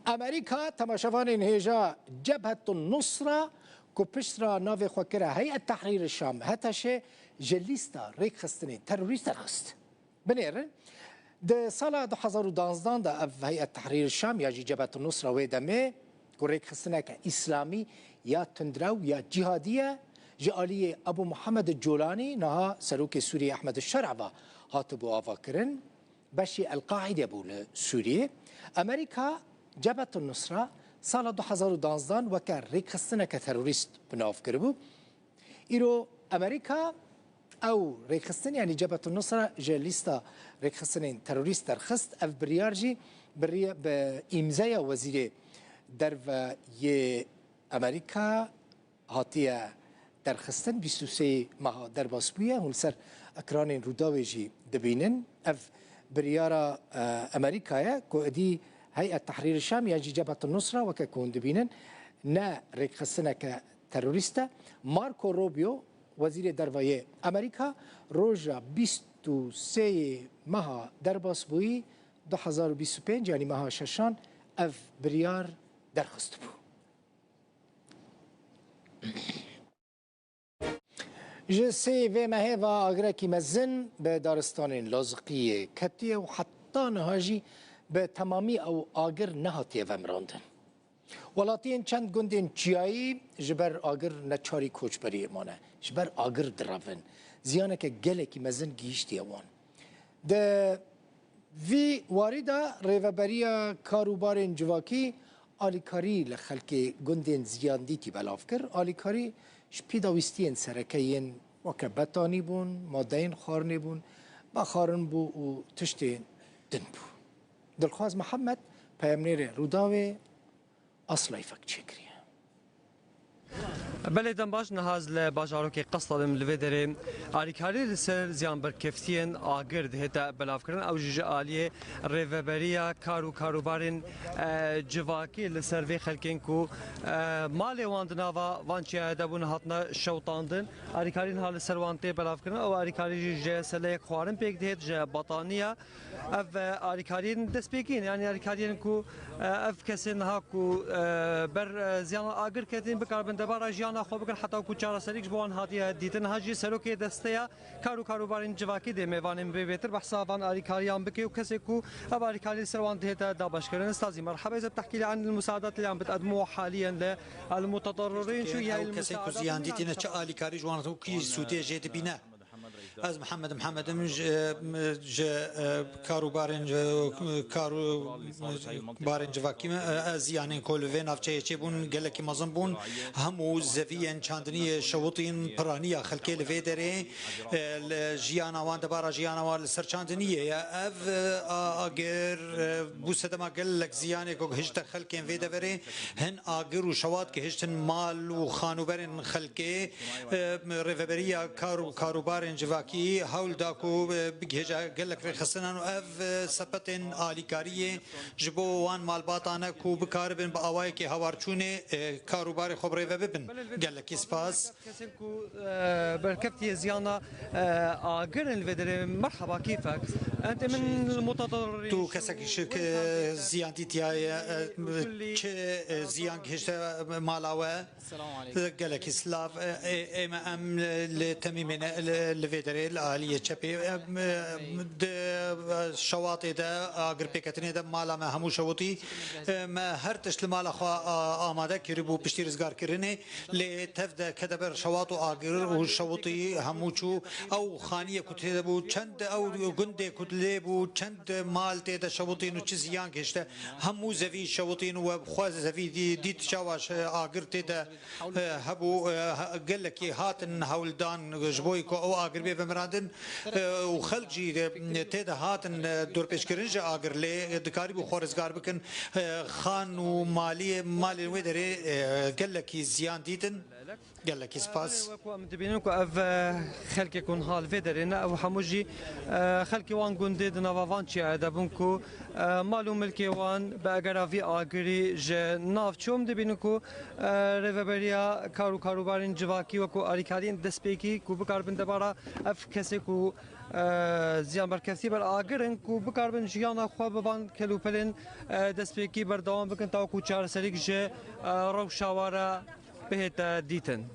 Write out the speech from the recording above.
امریکا تماشاوان هجا جبهه النصره کو پشترا ناوی خوکره هیئت تحریر الشام هتشه جلیستا ریک خستنی تروریست خست بنیرن ده سال 2012 ده اف هیئت تحریر الشام یا جبهه النصره و دمه کو ریک خستنه که اسلامی یا تندرو یا جهادیه جالی ابو محمد الجولاني نها سروك سوريا احمد الشرعبه هاتبو افاكرن بشي القاعده بول سوريا امريكا جبهه النصره سال 2012 وكان ريك خستنا كتروريست بناف كربو ايرو امريكا او ريك خستن يعني جبهه النصره جاليستا ريك خستن تروريست درخست اف بريارجي بري بامزايا وزير درف ي امريكا هاتيه درخستن 23 ماه درباس بویه هون سر اکران روداویجی دبینن اف بریارا امریکایه که ادی هیئت تحریر الشام یا جبهه النصره و که کون دبینن نه ریک خستنه که تروریسته مارکو روبیو وزیر دروایه امریکا روژا 23 ماه درباس بویی 2025 یعنی ماه ششان اف بریار درخست بو جسي في مهيفا أجركي مزن بدارستان لازقية كتية وحتى نهاجي بتمامي أو آجر نهاتية ومراندن ولاتين چند گندين چياي جبر آجر نچاري کوچ بري مانه جبر آجر درافن زيانه که گله کی مزن گيشتي وان ده في وارده ريفبريا كاروبارين جواكي آليكاري لخلق گندين زيانديتي بلافكر آليكاري شپیداویستین سرکین وکبتانی بون مادین خارنی بون بخارن بو و تشتین دن بو دلخواز محمد پیامنیر روداوی اصلای فک چکریه بله دنباش نهاز لباجارو که قصد دم لودره آریکاری لسر زیان برکفتین آگر دهتا بلاف کردن او جالیه ریوبریا کاروبارین جواکی لسر وی خلکین کو مال واندناوا وانچیا دبون هاتنا شوطاندن آریکاری نها لسر وانته بلاف کردن او آریکاری ج سله خوارن پیک دهت ج بطانیه اف آریکارین دسپیکین یعنی آریکارین کو اف کسین ها کو بر زیان آگر کتین بکاربن دبار جیانا خو بکن حتی کو چهار سریک جوان هاتیه دیدن هاجی سروکی دستیا کاروبارین جواکی ده میوانم به بهتر بحسابان آریکاریان بکی و کسی کو اب آریکاری سروان دهتا دابش کردن استاذی مرحبا اذا بتحكي لي عن المساعدات اللي عم بتقدموها حاليا للمتضررين شو هي المساعدات كسي زيان ديتنا آريكاري جوان تو كي سوتي جيت بنا از محمد ج کاروبارن جواکی از یعنی کلوه نافچه چه بون گله کی مزن بون همو زوین چاندنی شوطین پرانیا خلکه لوی دره جیانا وان دبارا جیانا وان سر چاندنیه یا اف اگر بوسه ما گل لک زیانه کو هشت خلکه وی دره هن اگر و شوات که هشتن مال و خانوبرن خلکه ریوبریا کاروبارن جواکی کی هول داکو بگهجا گلک ری خسنان و اف سپتن آلیکاریه جبو وان مالباتانه کو بکاربن با آوای که هوارچونه کاروبار خبره و ببن گلکی سپاس کسیم کو برکفتی زیانا آگرن ودره مرحبا كيفك انت من المتضررين تو کسک شک زیان دیتیای چه زیان گهشت مالاوه السلام عليكم گلکی سلاف ام لتميمنا الفيدري الآلية چپی شواطی ده اگر پیکتنی ده مالا ما همو شواطی ما هر تشت مالا خوا آماده کریبو پشتی رزگار کرنه لی تفده کدبر شواطو آگر و شواطی همو چو او خانیه کتیده بو چند او گنده کتله بو چند مال تیده شواطی نو چیز یان کشته همو زوی شواطی نو خواز زوی دیت شواش آگر تیده هبو گلکی هاتن هولدان جبوی کو او آگر بی بمرادن و خلجی تیده هاتن دور پیشکرنج آگر لی دکاری بو خورزگار بکن خان و مالی وی داره گلکی زیان دیدن گلکی سپاس وكو متبينين كو اف خلك يكون حال فيدرنا او حموجي خلك وان جوندي دنا فانشي ادبونكو معلوم ملكي وان باغرافي اغري ج ناف چوم دبينكو ريفبريا کاروبارین جواکی وكو اريكارين دسبيكي كو بكاربن دبارا اف كسي كو زیان برکفتی بر آگرن کو بکاربن جیان خوا ببان کلوپلین دست بکی بردوام بکن تا کو چهار سریک جه رو شواره بهت دیتن